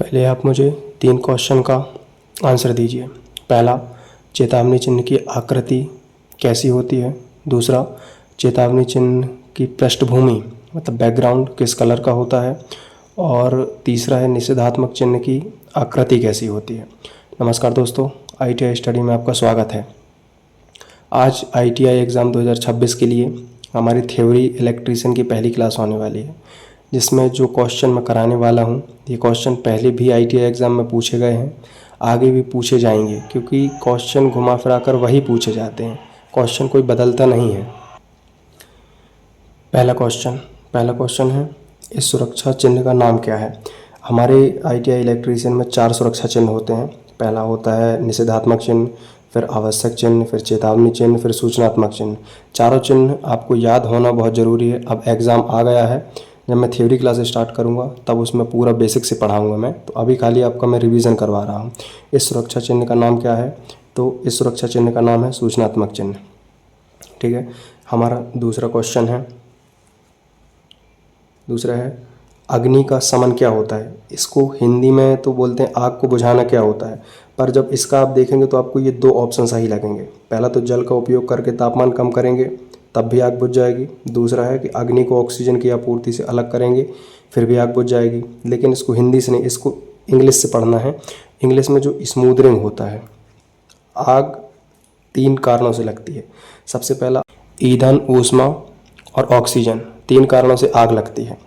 पहले आप मुझे 3 क्वेश्चन का आंसर दीजिए। पहला, चेतावनी चिन्ह की आकृति कैसी होती है। दूसरा, चेतावनी चिन्ह की पृष्ठभूमि मतलब बैकग्राउंड किस कलर का होता है। और तीसरा है निषेधात्मक चिन्ह की आकृति कैसी होती है। नमस्कार दोस्तों, ITI स्टडी में आपका स्वागत है। आज ITI एग्ज़ाम 2026 के लिए हमारी थ्योरी इलेक्ट्रीशियन की पहली क्लास होने वाली है, जिसमें जो क्वेश्चन मैं कराने वाला हूँ ये क्वेश्चन पहले भी ITI एग्ज़ाम में पूछे गए हैं, आगे भी पूछे जाएंगे, क्योंकि क्वेश्चन घुमा फिरा कर वही पूछे जाते हैं, क्वेश्चन कोई बदलता नहीं है। पहला क्वेश्चन है, इस सुरक्षा चिन्ह का नाम क्या है। हमारे ITI इलेक्ट्रीशियन में 4 सुरक्षा चिन्ह होते हैं। पहला होता है निषेधात्मक चिन्ह, फिर आवश्यक चिन्ह, फिर चेतावनी चिन्ह, फिर सूचनात्मक चिन्ह। चारों चिन्ह आपको याद होना बहुत ज़रूरी है। अब एग्ज़ाम आ गया है, जब मैं थ्योरी क्लास स्टार्ट करूंगा तब उसमें पूरा बेसिक से पढ़ाऊंगा मैं, तो अभी खाली आपका मैं रिवीजन करवा रहा हूँ। इस सुरक्षा चिन्ह का नाम क्या है, तो इस सुरक्षा चिन्ह का नाम है सूचनात्मक चिन्ह। ठीक है। हमारा दूसरा है अग्नि का शमन क्या होता है। इसको हिंदी में तो बोलते हैं आग को बुझाना क्या होता है, पर जब इसका आप देखेंगे तो आपको ये 2 ऑप्शन सही लगेंगे। पहला तो जल का उपयोग करके तापमान कम करेंगे तब भी आग बुझ जाएगी। दूसरा है कि अग्नि को ऑक्सीजन की आपूर्ति से अलग करेंगे फिर भी आग बुझ जाएगी। लेकिन इसको हिंदी से नहीं, इसको इंग्लिश से पढ़ना है। इंग्लिश में जो स्मूदरिंग होता है, आग 3 कारणों से लगती है। सबसे पहला ईंधन, ऊष्मा और ऑक्सीजन, 3 कारणों से आग लगती है।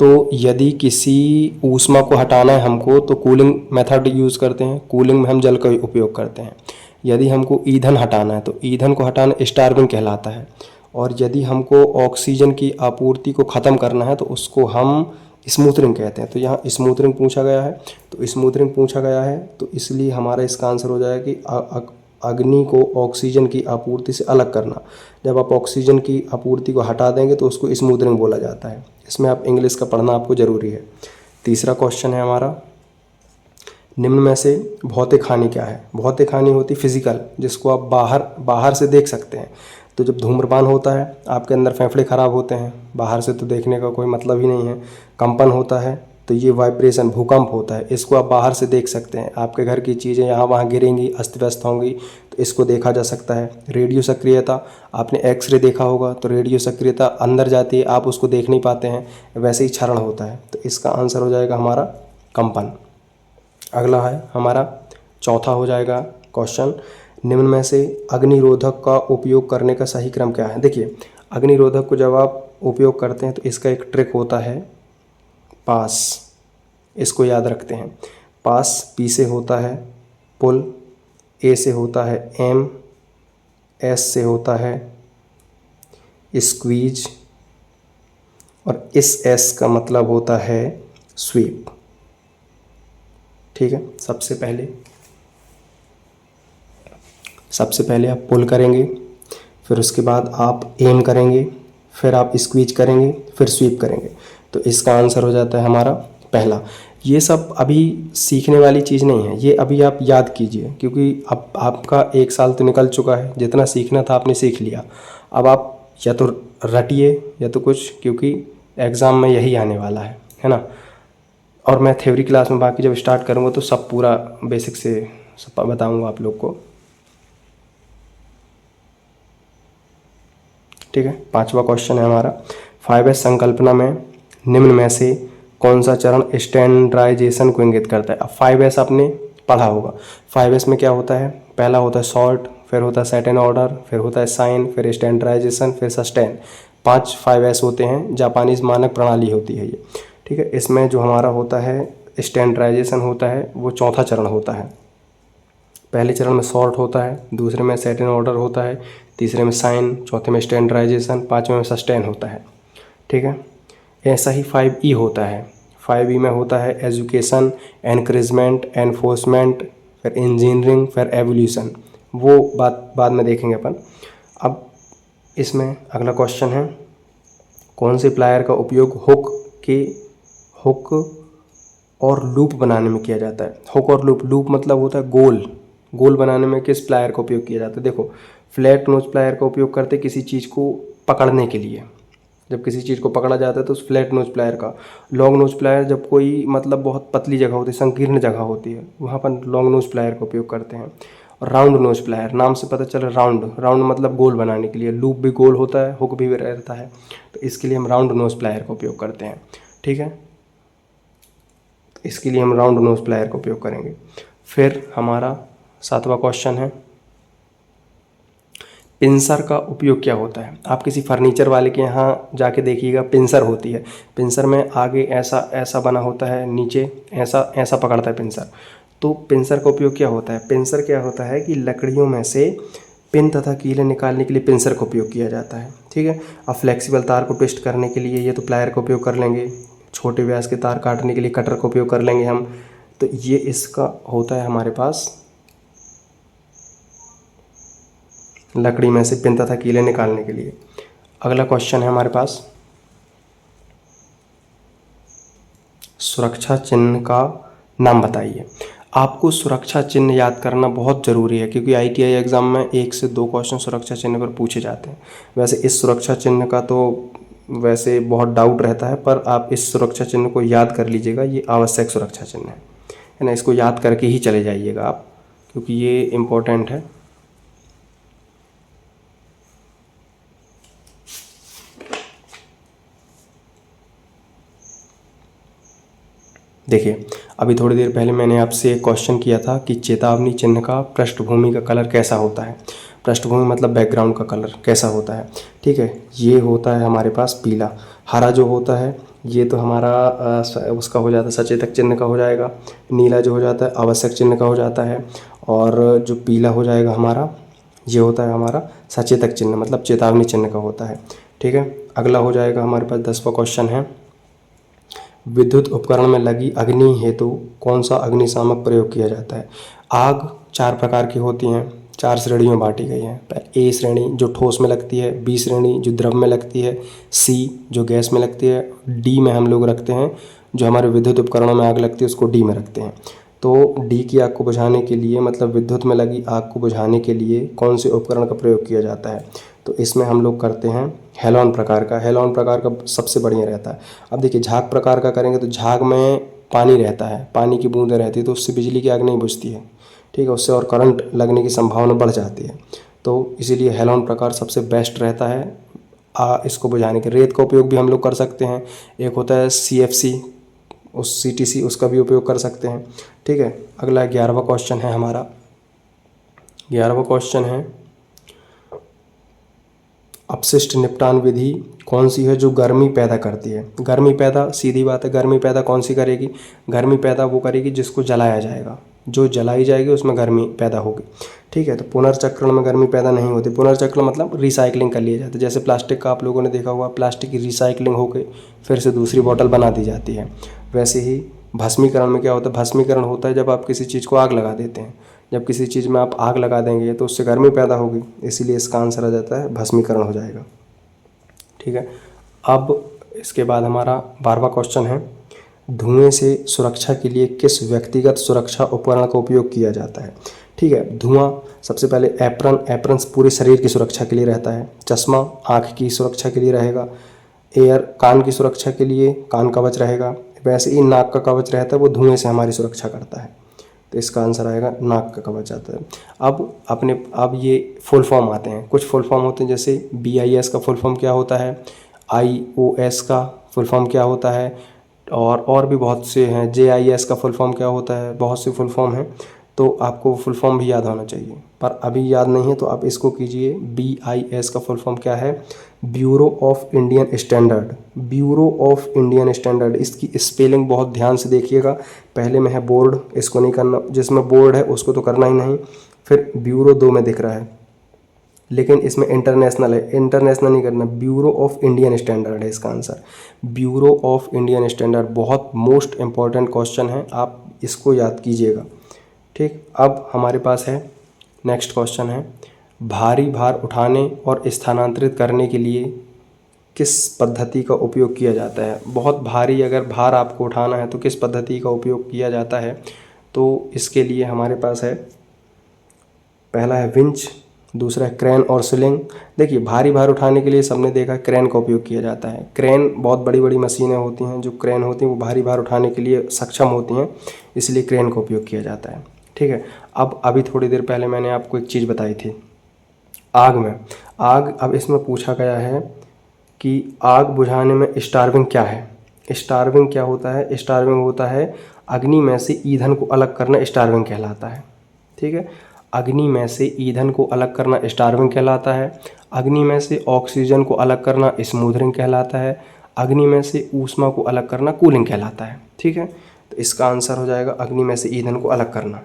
तो यदि किसी ऊष्मा को हटाना है हमको तो कूलिंग मेथड यूज़ करते हैं, कूलिंग में हम जल का उपयोग करते हैं। यदि हमको ईंधन हटाना है तो ईंधन को हटाना स्टार्विंग कहलाता है। और यदि हमको ऑक्सीजन की आपूर्ति को ख़त्म करना है तो उसको हम स्मूथरिंग कहते हैं। तो यहाँ स्मूथरिंग पूछा गया है, तो इसलिए हमारा इसका आंसर हो जाएगा कि अग्नि को ऑक्सीजन की आपूर्ति से अलग करना। जब आप ऑक्सीजन की आपूर्ति को हटा देंगे तो उसको स्मूथरिंग बोला जाता है। इसमें आप इंग्लिश का पढ़ना आपको ज़रूरी है। तीसरा क्वेश्चन है हमारा, निम्न में से भौतिक हानि क्या है। भौतिक हानि होती फिजिकल, जिसको आप बाहर से देख सकते हैं। तो जब धूम्रपान होता है आपके अंदर फेफड़े खराब होते हैं, बाहर से तो देखने का कोई मतलब ही नहीं है। कंपन होता है तो ये वाइब्रेशन, भूकंप होता है, इसको आप बाहर से देख सकते हैं। आपके घर की चीज़ें यहाँ वहाँ गिरेंगी, अस्त व्यस्त होंगी, तो इसको देखा जा सकता है। रेडियो सक्रियता, आपने एक्सरे देखा होगा तो रेडियो सक्रियता अंदर जाती है, आप उसको देख नहीं पाते हैं। वैसे ही क्षरण होता है, तो इसका आंसर हो जाएगा हमारा कंपन। अगला है हमारा, चौथा हो जाएगा क्वेश्चन, निम्न में से अग्निरोधक का उपयोग करने का सही क्रम क्या है। देखिए, अग्निरोधक को जब आप उपयोग करते हैं तो इसका एक ट्रिक होता है पास, इसको याद रखते हैं। पास पी से होता है पुल, ए से होता है एम, एस से होता है स्क्वीज, और इस एस का मतलब होता है स्वीप। ठीक है। सबसे पहले आप पुल करेंगे, फिर उसके बाद आप एम करेंगे, फिर आप स्क्वीज करेंगे, फिर स्वीप करेंगे। तो इसका आंसर हो जाता है हमारा पहला। ये सब अभी सीखने वाली चीज़ नहीं है, ये अभी आप याद कीजिए, क्योंकि अब आपका 1 साल तो निकल चुका है, जितना सीखना था आपने सीख लिया। अब आप या तो रटिए या तो कुछ, क्योंकि एग्ज़ाम में यही आने वाला है ना। और मैं थ्योरी क्लास में बाकी जब स्टार्ट करूँगा तो सब पूरा बेसिक से सब बताऊँगा आप लोग को। ठीक है। 5वां क्वेश्चन है हमारा, 5S संकल्पना में निम्न में से कौन सा चरण स्टैंडर्डाइजेशन को इंगित करता है। अब 5S आपने पढ़ा होगा। 5S में क्या होता है, पहला होता है सॉर्ट, फिर होता है सेट एंड ऑर्डर, फिर होता है साइन, फिर स्टैंडर्डाइजेशन, फिर सस्टेन। 5 होते हैं, जापानीज मानक प्रणाली होती है ये। ठीक है। इसमें जो हमारा होता है स्टैंडर्डाइजेशन होता है, वो चौथा चरण होता है। पहले चरण में सॉर्ट होता है, दूसरे में सेट एंड ऑर्डर होता है, तीसरे में साइन, चौथे में स्टैंडर्डाइजेशन, 5वें में सस्टेन होता है। ठीक है। ऐसा ही 5E होता है। 5E में होता है एजुकेशन, एनकरेजमेंट, एनफोर्समेंट, फिर इंजीनियरिंग, फिर एवोल्यूशन। वो बात बाद में देखेंगे अपन। अब इसमें अगला क्वेश्चन है, कौन से प्लायर का उपयोग हुक और लूप बनाने में किया जाता है। हुक और लूप मतलब होता है गोल बनाने में किस प्लायर का उपयोग किया जाता है। देखो, फ्लैट नोज प्लायर का उपयोग करते किसी चीज़ को पकड़ने के लिए, जब किसी चीज़ को पकड़ा जाता है तो उस फ्लैट नोज प्लायर का। लॉन्ग नोज प्लायर जब कोई मतलब बहुत पतली जगह होती है, संकीर्ण जगह होती है, वहाँ पर लॉन्ग नोज प्लायर का उपयोग करते हैं। और राउंड नोज प्लायर, नाम से पता चला राउंड, राउंड मतलब गोल बनाने के लिए, लूप भी गोल होता है, हुक भी रहता है, तो इसके लिए हम राउंड नोज प्लायर का उपयोग करते हैं। ठीक है, इसके लिए हम राउंड नोज प्लायर का उपयोग करेंगे। फिर हमारा 7वां क्वेश्चन है, पिंसर का उपयोग क्या होता है। आप किसी फर्नीचर वाले के यहाँ जाके देखिएगा, पिंसर होती है। पिंसर में आगे ऐसा ऐसा बना होता है, नीचे ऐसा ऐसा पकड़ता है पिंसर। तो पिंसर का उपयोग क्या होता है? पिंसर क्या होता है कि लकड़ियों में से पिन तथा कीले निकालने के लिए पिंसर का उपयोग किया जाता है। ठीक है, अब फ्लेक्सिबल तार को ट्विस्ट करने के लिए ये तो प्लायर का उपयोग कर लेंगे, छोटे व्यास के तार काटने के लिए कटर का उपयोग कर लेंगे हम। तो ये इसका होता है हमारे पास लकड़ी में से पिन तथा कीले निकालने के लिए। अगला क्वेश्चन है हमारे पास, सुरक्षा चिन्ह का नाम बताइए। आपको सुरक्षा चिन्ह याद करना बहुत ज़रूरी है, क्योंकि ITI एग्ज़ाम में 1 से 2 क्वेश्चन सुरक्षा चिन्ह पर पूछे जाते हैं। वैसे इस सुरक्षा चिन्ह का तो वैसे बहुत डाउट रहता है, पर आप इस सुरक्षा चिन्ह को याद कर लीजिएगा, ये आवश्यक सुरक्षा चिन्ह है ना। इसको याद करके ही चले जाइएगा आप, क्योंकि ये इम्पोर्टेंट है। देखिए, अभी थोड़ी देर पहले मैंने आपसे एक क्वेश्चन किया था कि चेतावनी चिन्ह का पृष्ठभूमि का कलर कैसा होता है। पृष्ठभूमि मतलब बैकग्राउंड का कलर कैसा होता है। ठीक है, ये होता है हमारे पास पीला। हरा जो होता है ये तो हमारा उसका हो जाता है, सचेतक चिन्ह का हो जाएगा। नीला जो हो जाता है आवश्यक चिन्ह का हो जाता है। और जो पीला हो जाएगा हमारा, ये होता है हमारा सचेतक चिन्ह, मतलब चेतावनी चिन्ह का होता है। ठीक है, अगला हो जाएगा हमारे पास 10वां क्वेश्चन है, विद्युत उपकरण में लगी अग्नि हेतु कौन सा अग्निशामक प्रयोग किया जाता है। आग 4 प्रकार की होती हैं, 4 श्रेणियों में बांटी गई हैं। A श्रेणी जो ठोस में लगती है, B श्रेणी जो द्रव में लगती है, C जो गैस में लगती है, D में हम लोग रखते हैं जो हमारे विद्युत उपकरणों में आग लगती है उसको D में रखते हैं। तो D की आग को बुझाने के लिए, मतलब विद्युत में लगी आग को बुझाने के लिए कौन से उपकरण का प्रयोग किया जाता है, तो इसमें हम लोग करते हैं हेलोन प्रकार का। हेलोन प्रकार का सबसे बढ़िया रहता है। अब देखिए, झाग प्रकार का करेंगे तो झाग में पानी रहता है, पानी की बूंदें रहती है, तो उससे बिजली की आग नहीं बुझती है। ठीक है, उससे और करंट लगने की संभावना बढ़ जाती है, तो इसीलिए हेलोन प्रकार सबसे बेस्ट रहता है इसको बुझाने के। रेत का उपयोग भी हम लोग कर सकते हैं, एक होता है CFC, उस CTC, उसका भी उपयोग कर सकते हैं। ठीक है, अगला 11वां क्वेश्चन है हमारा। 11वां क्वेश्चन है, अपशिष्ट निपटान विधि कौन सी है जो गर्मी पैदा करती है। गर्मी पैदा, सीधी बात है, गर्मी पैदा कौन सी करेगी। गर्मी पैदा वो करेगी जिसको जलाया जाएगा, जो जलाई जाएगी उसमें गर्मी पैदा होगी। ठीक है, तो पुनर्चक्रण में गर्मी पैदा नहीं होती। पुनर्चक्रण मतलब रिसाइकलिंग कर लिया जाता है। जैसे प्लास्टिक का आप लोगों ने देखा हुआ, प्लास्टिक की रिसाइकलिंग होकर फिर से दूसरी बोतल बना दी जाती है। वैसे ही भस्मीकरण में क्या होता है, भस्मीकरण होता है जब आप किसी चीज़ को आग लगा देते हैं। जब किसी चीज़ में आप आग लगा देंगे तो उससे गर्मी पैदा होगी, इसीलिए इसका आंसर आ जाता है भस्मीकरण हो जाएगा। ठीक है, अब इसके बाद हमारा 12वां क्वेश्चन है, धुएं से सुरक्षा के लिए किस व्यक्तिगत सुरक्षा उपकरण का उपयोग किया जाता है। ठीक है, धुआं सबसे पहले एप्रन पूरे शरीर की सुरक्षा के लिए रहता है। चश्मा आँख की सुरक्षा के लिए रहेगा। एयर कान की सुरक्षा के लिए कान कवच रहेगा। वैसे ही नाक का कवच रहता है, वो धुएं से हमारी सुरक्षा करता है, तो इसका आंसर आएगा नाक का कवच आता है। अब ये फुल फॉर्म आते हैं, कुछ फुल फॉर्म होते हैं, जैसे BIS का फुल फॉर्म क्या होता है, IOS का फुल फॉर्म क्या होता है, और भी बहुत से हैं। JIS का फुल फॉर्म क्या होता है, बहुत से फुल फॉर्म हैं, तो आपको फुल फॉर्म भी याद होना चाहिए, पर अभी याद नहीं है तो आप इसको कीजिए। BIS का फुल फॉर्म क्या है, bureau of Indian standard. Bureau of Indian standard, इसकी स्पेलिंग बहुत ध्यान से देखिएगा। पहले में है बोर्ड, इसको नहीं करना, जिसमें बोर्ड है उसको तो करना ही नहीं। फिर ब्यूरो 2 में दिख रहा है, लेकिन इसमें इंटरनेशनल है, इंटरनेशनल नहीं करना, ब्यूरो ऑफ इंडियन स्टैंडर्ड है इसका answer. Bureau of Indian standard बहुत मोस्ट इम्पॉर्टेंट क्वेश्चन है, आप इसको याद कीजिएगा। ठीक, अब हमारे पास है नेक्स्ट क्वेश्चन है, भारी भार उठाने और स्थानांतरित करने के लिए किस पद्धति का उपयोग किया जाता है। बहुत भारी अगर भार आपको उठाना है तो किस पद्धति का उपयोग किया जाता है, तो इसके लिए हमारे पास है, पहला है विंच, दूसरा है क्रेन और स्लिंग। देखिए भारी भार उठाने के लिए सबने देखा क्रेन का उपयोग किया जाता है। क्रेन बहुत बड़ी बड़ी मशीनें होती हैं, जो क्रेन होती हैं वो भारी भार उठाने के लिए सक्षम होती हैं, इसलिए क्रेन का उपयोग किया जाता है। ठीक है, अब अभी थोड़ी देर पहले मैंने आपको एक चीज़ बताई थी, आग में आग। अब इसमें पूछा गया है कि आग बुझाने में स्टार्विंग क्या है। स्टार्विंग क्या होता है? स्टार्विंग होता है अग्नि में से ईंधन को अलग करना, स्टार्विंग कहलाता है। ठीक है, अग्नि में से ईंधन को अलग करना स्टार्विंग कहलाता है। अग्नि में से ऑक्सीजन को अलग करना स्मूथरिंग कहलाता है। अग्नि में से ऊष्मा को अलग करना कूलिंग कहलाता है। ठीक है, तो इसका आंसर हो जाएगा अग्नि में से ईंधन को अलग करना।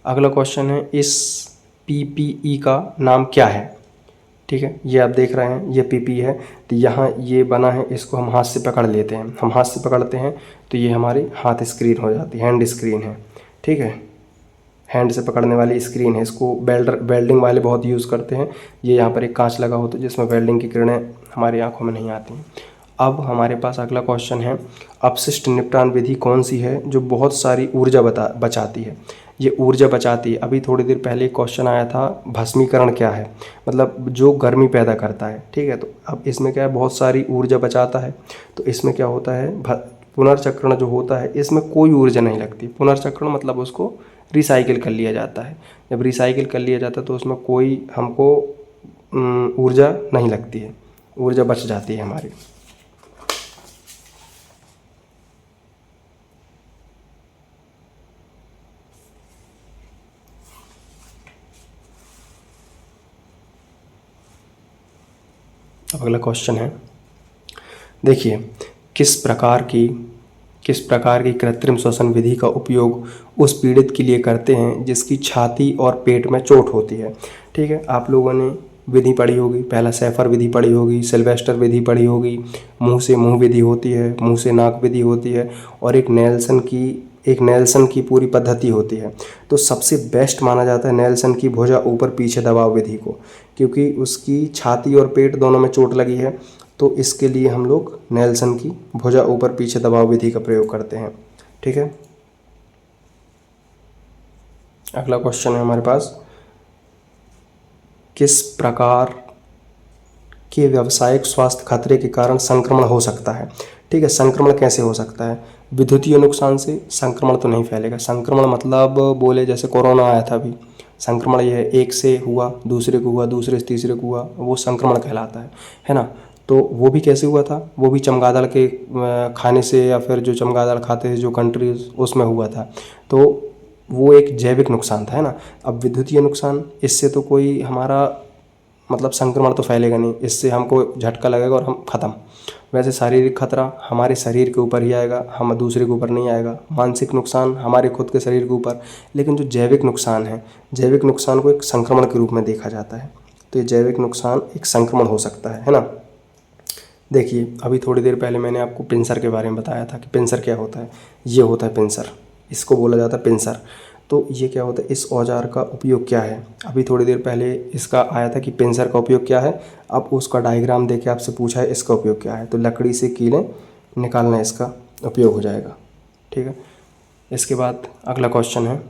अगला क्वेश्चन है इस पीपीई का नाम क्या है। ठीक है, ये आप देख रहे हैं, ये पीपी है, तो यहाँ ये बना है, इसको हम हाथ से पकड़ लेते हैं। हम हाथ से पकड़ते हैं तो ये हमारी हाथ स्क्रीन हो जाती है, हैंड स्क्रीन है। ठीक है, हैंड से पकड़ने वाली स्क्रीन है। इसको वेल्डिंग वाले बहुत यूज़ करते हैं। ये यहाँ पर एक कांच लगा होता है जिसमें वेल्डिंग की किरणें हमारी आंखों में नहीं आती। अब हमारे पास अगला क्वेश्चन है अपशिष्ट निपटान विधि कौन सी है जो बहुत सारी ऊर्जा बचाती है। ये ऊर्जा बचाती है। अभी थोड़ी देर पहले एक क्वेश्चन आया था भस्मीकरण क्या है, मतलब जो गर्मी पैदा करता है। ठीक है, तो अब इसमें क्या है, बहुत सारी ऊर्जा बचाता है। तो इसमें क्या होता है, पुनर्चक्रण जो होता है इसमें कोई ऊर्जा नहीं लगती। पुनर्चक्रण मतलब उसको रिसाइकिल कर लिया जाता है। जब रिसाइकिल कर लिया जाता है तो उसमें कोई हमको ऊर्जा नहीं लगती है, ऊर्जा बच जाती है हमारी। अब अगला क्वेश्चन है, देखिए किस प्रकार की कृत्रिम श्वसन विधि का उपयोग उस पीड़ित के लिए करते हैं जिसकी छाती और पेट में चोट होती है। ठीक है, आप लोगों ने विधि पढ़ी होगी, पहला सैफर विधि पढ़ी होगी, सिल्वेस्टर विधि पढ़ी होगी, मुंह से मुंह विधि होती है, मुंह से नाक विधि होती है, और एक नेल्सन की पूरी पद्धति होती है। तो सबसे बेस्ट माना जाता है नेल्सन की भुजा ऊपर पीछे दबाव विधि को, क्योंकि उसकी छाती और पेट दोनों में चोट लगी है। तो इसके लिए हम लोग नेल्सन की भुजा ऊपर पीछे दबाव विधि का प्रयोग करते हैं। ठीक है, अगला क्वेश्चन है हमारे पास, किस प्रकार के व्यावसायिक स्वास्थ्य खतरे के कारण संक्रमण हो सकता है। ठीक है, संक्रमण कैसे हो सकता है, विद्युतीय नुकसान से संक्रमण तो नहीं फैलेगा। संक्रमण मतलब बोले जैसे कोरोना आया था अभी, संक्रमण ये है एक से हुआ, दूसरे को हुआ, दूसरे से तीसरे को हुआ, वो संक्रमण कहलाता है ना। तो वो भी कैसे हुआ था, वो भी चमगादड़ के खाने से, या फिर जो चमगादड़ खाते थे जो कंट्रीज उसमें हुआ था। तो वो एक जैविक नुकसान था, है ना। अब विद्युतीय नुकसान, इससे तो कोई हमारा मतलब संक्रमण तो फैलेगा नहीं, इससे हमको झटका लगेगा और हम ख़त्म। वैसे शारीरिक खतरा हमारे शरीर के ऊपर ही आएगा, हम दूसरे के ऊपर नहीं आएगा। मानसिक नुकसान हमारे खुद के शरीर के ऊपर, लेकिन जो जैविक नुकसान है, जैविक नुकसान को एक संक्रमण के रूप में देखा जाता है। तो ये जैविक नुकसान एक संक्रमण हो सकता है ना। देखिए अभी थोड़ी देर पहले मैंने आपको पिंसर के बारे में बताया था कि पिंसर क्या होता है। ये होता है पिंसर, इसको बोला जाता है पिंसर। तो ये क्या होता है, इस औजार का उपयोग क्या है। अभी थोड़ी देर पहले इसका आया था कि पिंसर का उपयोग क्या है। अब उसका डायग्राम देके आपसे पूछा है इसका उपयोग क्या है, तो लकड़ी से कीलें निकालना इसका उपयोग हो जाएगा। ठीक है, इसके बाद अगला क्वेश्चन है,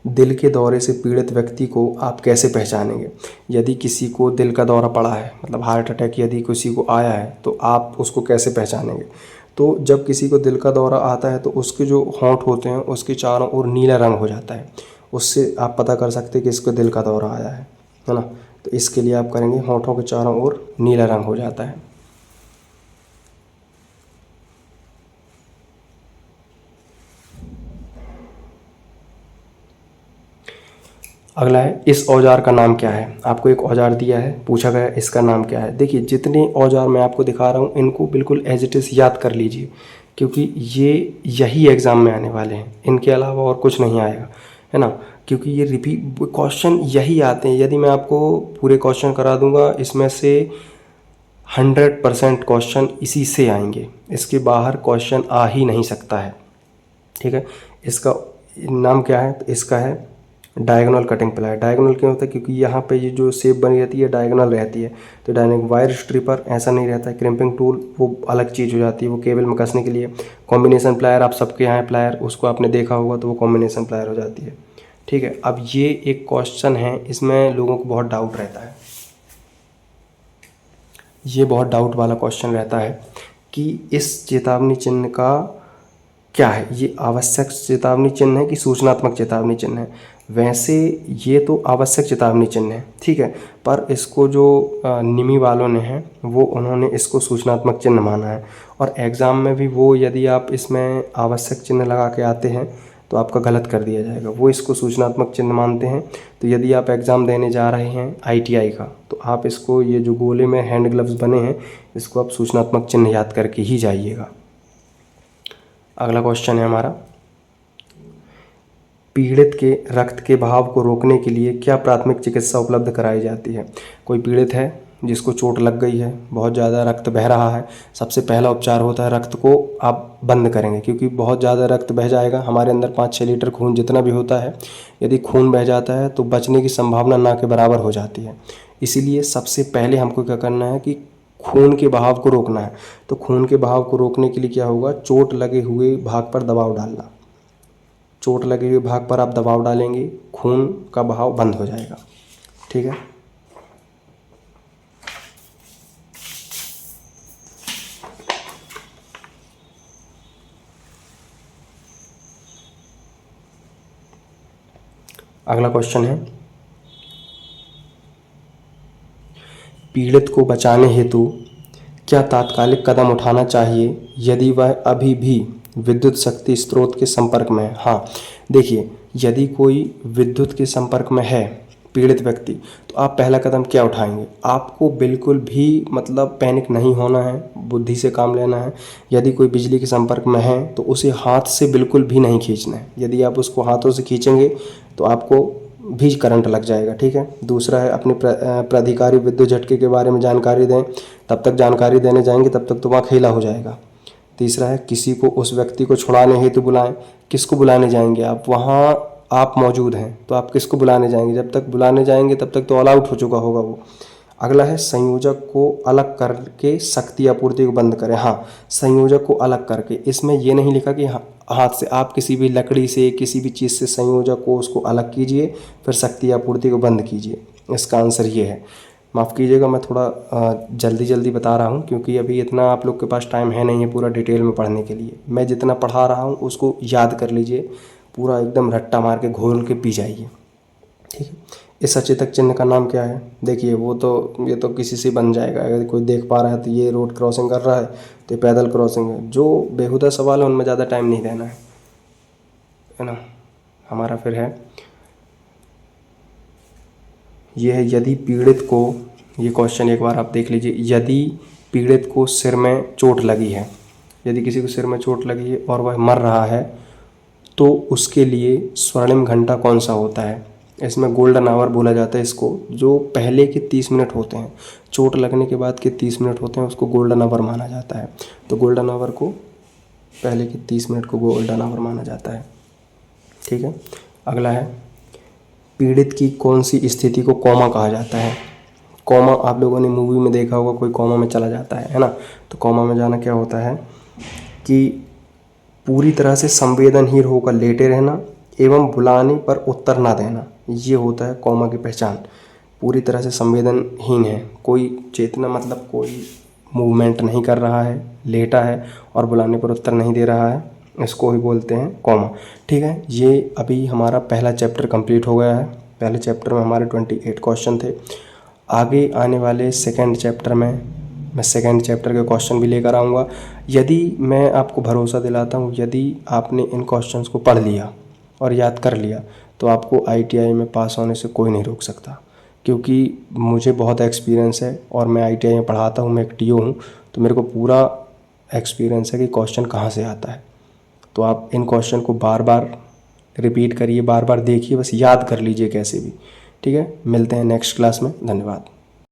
दिल के दौरे से पीड़ित व्यक्ति को आप कैसे पहचानेंगे। यदि किसी को दिल का दौरा पड़ा है, मतलब हार्ट अटैक यदि किसी को आया है, तो आप उसको कैसे पहचानेंगे। तो जब किसी को दिल का दौरा आता है तो उसके जो होंठ होते हैं उसके चारों ओर नीला रंग हो जाता है, उससे आप पता कर सकते हैं कि इसको दिल का दौरा आया है ना। तो इसके लिए आप करेंगे, होंठों के चारों ओर नीला रंग हो जाता है। अगला है, इस औजार का नाम क्या है। आपको एक औजार दिया है, पूछा गया इसका नाम क्या है। देखिए जितने औजार मैं आपको दिखा रहा हूँ इनको बिल्कुल एज इट इज़ याद कर लीजिए, क्योंकि ये यही एग्ज़ाम में आने वाले हैं, इनके अलावा और कुछ नहीं आएगा, है ना। क्योंकि ये रिपीट क्वेश्चन यही आते हैं। यदि मैं आपको पूरे क्वेश्चन करा दूंगा, इसमें से 100% क्वेश्चन इसी से आएंगे, इसके बाहर क्वेश्चन आ ही नहीं सकता है। ठीक है, इसका नाम क्या है, तो इसका है डायगोनल कटिंग प्लाई। डायगोनल क्यों होता है, क्योंकि यहाँ पे ये जो शेप बनी रहती है डायगोनल रहती है। तो डायनेमिक वायर स्ट्रिपर ऐसा नहीं रहता है। क्रिम्पिंग टूल वो अलग चीज़ हो जाती है, वो केबल में कसने के लिए। कॉम्बिनेशन प्लायर आप सबके यहाँ है प्लायर, उसको आपने देखा होगा, तो वो कॉम्बिनेशन प्लायर हो जाती है। ठीक है। अब ये एक क्वेश्चन है, इसमें लोगों को बहुत डाउट रहता है, ये बहुत डाउट वाला क्वेश्चन रहता है कि इस चेतावनी चिन्ह का क्या है, ये आवश्यक चेतावनी चिन्ह है कि सूचनात्मक चेतावनी चिन्ह है। वैसे ये तो आवश्यक चेतावनी चिन्ह है, ठीक है, पर इसको जो निमी वालों ने हैं वो उन्होंने इसको सूचनात्मक चिन्ह माना है। और एग्ज़ाम में भी वो यदि आप इसमें आवश्यक चिन्ह लगा के आते हैं तो आपका गलत कर दिया जाएगा, वो इसको सूचनात्मक चिन्ह मानते हैं। तो यदि आप एग्ज़ाम देने जा रहे हैं ITI का, तो आप इसको, ये जो गोले में हैंड ग्लव्स बने हैं, इसको आप सूचनात्मक चिन्ह याद करके ही जाइएगा। अगला क्वेश्चन है हमारा, पीड़ित के रक्त के बहाव को रोकने के लिए क्या प्राथमिक चिकित्सा उपलब्ध कराई जाती है। कोई पीड़ित है जिसको चोट लग गई है, बहुत ज़्यादा रक्त बह रहा है, सबसे पहला उपचार होता है रक्त को आप बंद करेंगे, क्योंकि बहुत ज़्यादा रक्त बह जाएगा। हमारे अंदर 5-6 लीटर खून जितना भी होता है, यदि खून बह जाता है तो बचने की संभावना ना के बराबर हो जाती है। इसीलिए सबसे पहले हमको क्या करना है कि खून के बहाव को रोकना है। तो खून के बहाव को रोकने के लिए क्या होगा, चोट लगे हुए भाग पर दबाव डालना। चोट लगे हुए भाग पर आप दबाव डालेंगे, खून का बहाव बंद हो जाएगा, ठीक है। अगला क्वेश्चन है, पीड़ित को बचाने हेतु क्या तात्कालिक कदम उठाना चाहिए यदि वह अभी भी विद्युत शक्ति स्रोत के संपर्क में है। हाँ, देखिए, यदि कोई विद्युत के संपर्क में है पीड़ित व्यक्ति, तो आप पहला कदम क्या उठाएंगे, आपको बिल्कुल भी मतलब पैनिक नहीं होना है, बुद्धि से काम लेना है। यदि कोई बिजली के संपर्क में है तो उसे हाथ से बिल्कुल भी नहीं खींचना है, यदि आप उसको हाथों से खींचेंगे तो आपको भी करंट लग जाएगा, ठीक है। दूसरा है, अपने प्राधिकारी विद्युत झटके के बारे में जानकारी दें, तब तक जानकारी देने जाएंगे तब तक तो वहाँ खेला हो जाएगा। तीसरा है, किसी को उस व्यक्ति को छुड़ाने हेतु बुलाएं। किसको बुलाने जाएंगे आप, वहाँ आप मौजूद हैं तो आप किसको बुलाने जाएंगे, जब तक बुलाने जाएंगे तब तक तो ऑल आउट हो चुका होगा वो। अगला है, संयोजक को अलग करके शक्ति आपूर्ति को बंद करें। हाँ, संयोजक को अलग करके, इसमें ये नहीं लिखा कि हाथ से, आप किसी भी लकड़ी से, किसी भी चीज़ से संयोजक को उसको अलग कीजिए फिर शक्ति आपूर्ति को बंद कीजिए। इसका आंसर ये है। माफ़ कीजिएगा, मैं थोड़ा जल्दी जल्दी बता रहा हूँ क्योंकि अभी इतना आप लोग के पास टाइम है नहीं है पूरा डिटेल में पढ़ने के लिए। मैं जितना पढ़ा रहा हूँ उसको याद कर लीजिए, पूरा एकदम रट्टा मार के घोल के पी जाइए, ठीक है। इस सचेतक चिन्ह का नाम क्या है, देखिए वो तो, ये तो किसी से बन जाएगा, अगर कोई देख पा रहा है तो ये रोड क्रॉसिंग कर रहा है तो ये पैदल क्रॉसिंग है। जो बेहुदा सवाल है उनमें ज़्यादा टाइम नहीं देना है ना। हमारा फिर है, ये है, यदि पीड़ित को, ये क्वेश्चन एक बार आप देख लीजिए, यदि पीड़ित को सिर में चोट लगी है, यदि किसी को सिर में चोट लगी है और वह मर रहा है तो उसके लिए स्वर्णिम घंटा कौन सा होता है। इसमें गोल्डन आवर बोला जाता है इसको, जो पहले के 30 मिनट होते हैं, चोट लगने के बाद के 30 मिनट होते हैं, उसको गोल्डन आवर माना जाता है। तो गोल्डन आवर को, पहले के 30 मिनट को गोल्डन आवर माना जाता है, ठीक है। अगला है, पीड़ित की कौन सी स्थिति को कोमा कहा जाता है। कोमा आप लोगों ने मूवी में देखा होगा, कोई कोमा में चला जाता है ना। तो कोमा में जाना क्या होता है कि पूरी तरह से संवेदनहीन होकर लेटे रहना एवं बुलाने पर उत्तर ना देना, ये होता है कोमा की पहचान। पूरी तरह से संवेदनहीन है, कोई चेतना, मतलब कोई मूवमेंट नहीं कर रहा है, लेटा है और बुलाने पर उत्तर नहीं दे रहा है, इसको ही बोलते हैं कोमा, ठीक है। ये अभी हमारा पहला चैप्टर कंप्लीट हो गया है। पहले चैप्टर में हमारे 28 क्वेश्चन थे। आगे आने वाले सेकंड चैप्टर में मैं सेकंड चैप्टर के क्वेश्चन भी लेकर आऊँगा। यदि मैं आपको भरोसा दिलाता हूँ, यदि आपने इन क्वेश्चंस को पढ़ लिया और याद कर लिया तो आपको ITI में पास होने से कोई नहीं रोक सकता, क्योंकि मुझे बहुत एक्सपीरियंस है और मैं ITI में पढ़ाता हूँ, मैं एक TO हूँ, तो मेरे को पूरा एक्सपीरियंस है कि क्वेश्चन कहाँ से आता है। तो आप इन क्वेश्चन को बार बार रिपीट करिए, बार बार देखिए, बस याद कर लीजिए कैसे भी, ठीक है। मिलते हैं नेक्स्ट क्लास में, धन्यवाद।